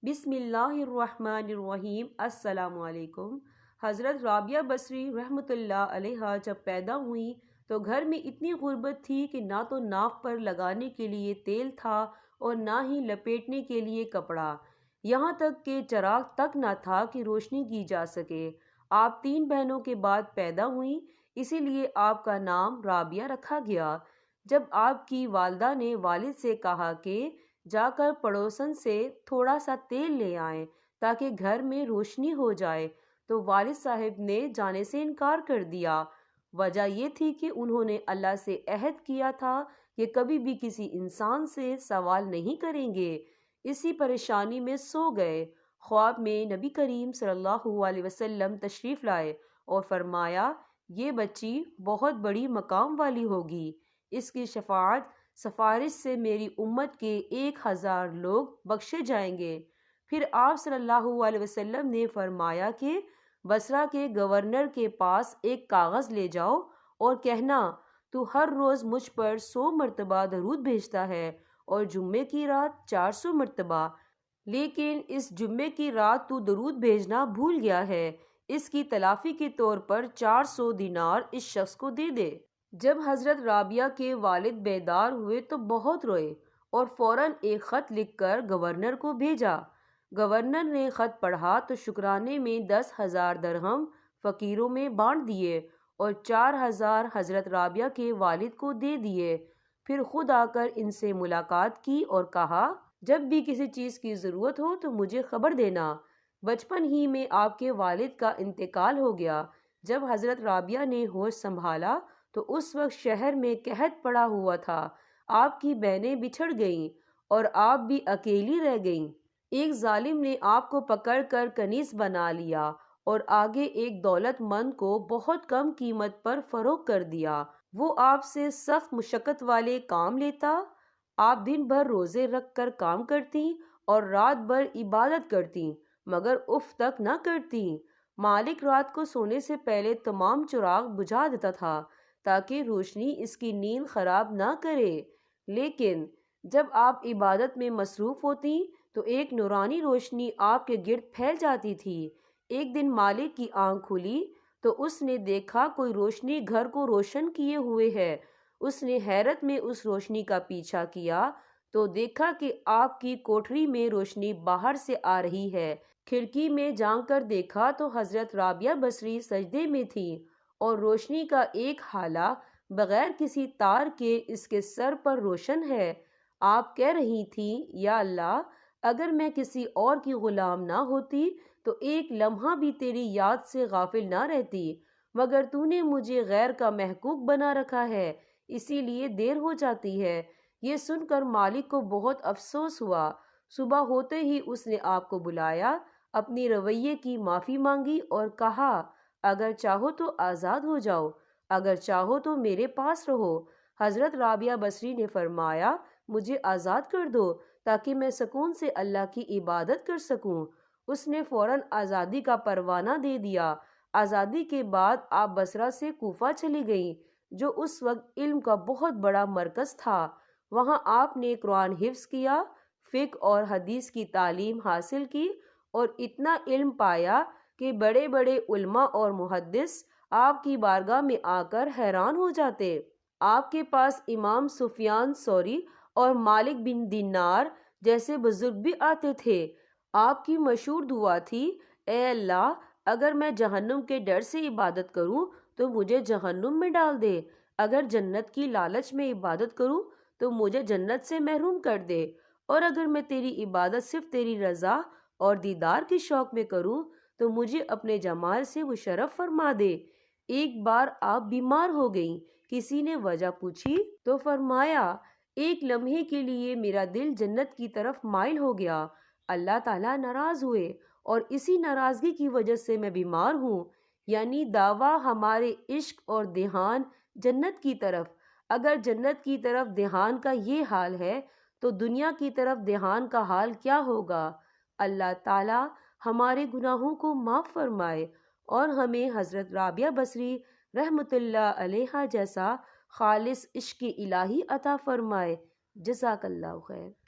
بسم اللہ الرحمن الرحیم۔ السلام علیکم۔ حضرت رابعہ بصری رحمۃ اللہ علیہا جب پیدا ہوئیں تو گھر میں اتنی غربت تھی کہ نہ تو ناک پر لگانے کے لیے تیل تھا اور نہ ہی لپیٹنے کے لیے کپڑا، یہاں تک کہ چراغ تک نہ تھا کہ روشنی کی جا سکے۔ آپ 3 بہنوں کے بعد پیدا ہوئیں، اسی لیے آپ کا نام رابعہ رکھا گیا۔ جب آپ کی والدہ نے والد سے کہا کہ جا کر پڑوسن سے تھوڑا سا تیل لے آئیں تاکہ گھر میں روشنی ہو جائے، تو والد صاحب نے جانے سے انکار کر دیا۔ وجہ یہ تھی کہ انہوں نے اللہ سے عہد کیا تھا کہ کبھی بھی کسی انسان سے سوال نہیں کریں گے۔ اسی پریشانی میں سو گئے۔ خواب میں نبی کریم صلی اللہ علیہ وسلم تشریف لائے اور فرمایا، یہ بچی بہت بڑی مقام والی ہوگی، اس کی شفاعت سفارش سے میری امت کے 1000 لوگ بخشے جائیں گے۔ پھر آپ صلی اللہ علیہ وسلم نے فرمایا کہ بصرہ کے گورنر کے پاس ایک کاغذ لے جاؤ اور کہنا، تو ہر روز مجھ پر 100 مرتبہ درود بھیجتا ہے اور جمعے کی رات 400 مرتبہ، لیکن اس جمعے کی رات تو درود بھیجنا بھول گیا ہے، اس کی تلافی کے طور پر 400 دینار اس شخص کو دے دے۔ جب حضرت رابعہ کے والد بیدار ہوئے تو بہت روئے اور فوراً ایک خط لکھ کر گورنر کو بھیجا۔ گورنر نے خط پڑھا تو شکرانے میں 10,000 درہم فقیروں میں بانٹ دیے اور 4,000 حضرت رابعہ کے والد کو دے دیے۔ پھر خود آ کر ان سے ملاقات کی اور کہا، جب بھی کسی چیز کی ضرورت ہو تو مجھے خبر دینا۔ بچپن ہی میں آپ کے والد کا انتقال ہو گیا۔ جب حضرت رابعہ نے ہوش سنبھالا تو اس وقت شہر میں قحط پڑا ہوا تھا، آپ کی بہنیں بچھڑ گئیں اور آپ بھی اکیلی رہ گئیں۔ ایک ظالم نے آپ کو پکڑ کر کنیز بنا لیا اور آگے ایک دولت مند کو بہت کم قیمت پر فروخت کر دیا۔ وہ آپ سے سخت مشقت والے کام لیتا، آپ دن بھر روزے رکھ کر کام کرتی اور رات بھر عبادت کرتی مگر اف تک نہ کرتی۔ مالک رات کو سونے سے پہلے تمام چراغ بجھا دیتا تھا تاکہ روشنی اس کی نیند خراب نہ کرے، لیکن جب آپ عبادت میں مصروف ہوتی تو ایک نورانی روشنی آپ کے گرد پھیل جاتی تھی۔ ایک دن مالک کی آنکھ کھلی تو اس نے دیکھا کوئی روشنی گھر کو روشن کیے ہوئے ہے۔ اس نے حیرت میں اس روشنی کا پیچھا کیا تو دیکھا کہ آپ کی کوٹھری میں روشنی باہر سے آ رہی ہے۔ کھڑکی میں جھانک کر دیکھا تو حضرت رابعہ بصری سجدے میں تھی اور روشنی کا ایک ہالہ بغیر کسی تار کے اس کے سر پر روشن ہے۔ آپ کہہ رہی تھیں، یا اللہ، اگر میں کسی اور کی غلام نہ ہوتی تو ایک لمحہ بھی تیری یاد سے غافل نہ رہتی، مگر تو نے مجھے غیر کا محقوق بنا رکھا ہے، اسی لیے دیر ہو جاتی ہے۔ یہ سن کر مالک کو بہت افسوس ہوا۔ صبح ہوتے ہی اس نے آپ کو بلایا، اپنی رویے کی معافی مانگی اور کہا، اگر چاہو تو آزاد ہو جاؤ، اگر چاہو تو میرے پاس رہو۔ حضرت رابعہ بصری نے فرمایا، مجھے آزاد کر دو تاکہ میں سکون سے اللہ کی عبادت کر سکوں۔ اس نے فوراً آزادی کا پروانہ دے دیا۔ آزادی کے بعد آپ بصرہ سے کوفہ چلی گئیں، جو اس وقت علم کا بہت بڑا مرکز تھا۔ وہاں آپ نے قرآن حفظ کیا، فقہ اور حدیث کی تعلیم حاصل کی اور اتنا علم پایا کہ بڑے بڑے علماء اور محدث آپ کی بارگاہ میں آ کر حیران ہو جاتے۔ آپ کے پاس امام سفیان ثوری اور مالک بن دینار جیسے بزرگ بھی آتے تھے۔ آپ کی مشہور دعا تھی، اے اللہ، اگر میں جہنم کے ڈر سے عبادت کروں تو مجھے جہنم میں ڈال دے، اگر جنت کی لالچ میں عبادت کروں تو مجھے جنت سے محروم کر دے، اور اگر میں تیری عبادت صرف تیری رضا اور دیدار کے شوق میں کروں تو مجھے اپنے جمال سے مشرف فرما دے۔ ایک بار آپ بیمار ہو گئیں، کسی نے وجہ پوچھی تو فرمایا، ایک لمحے کے لیے میرا دل جنت کی طرف مائل ہو گیا، اللہ تعالیٰ ناراض ہوئے اور اسی ناراضگی کی وجہ سے میں بیمار ہوں۔ یعنی دعویٰ ہمارے عشق اور دھیان جنت کی طرف۔ اگر جنت کی طرف دھیان کا یہ حال ہے تو دنیا کی طرف دھیان کا حال کیا ہوگا؟ اللہ تعالیٰ ہمارے گناہوں کو معاف فرمائے اور ہمیں حضرت رابعہ بصری رحمۃ اللہ علیہا جیسا خالص عشق الہی عطا فرمائے۔ جزاک اللہ خیر۔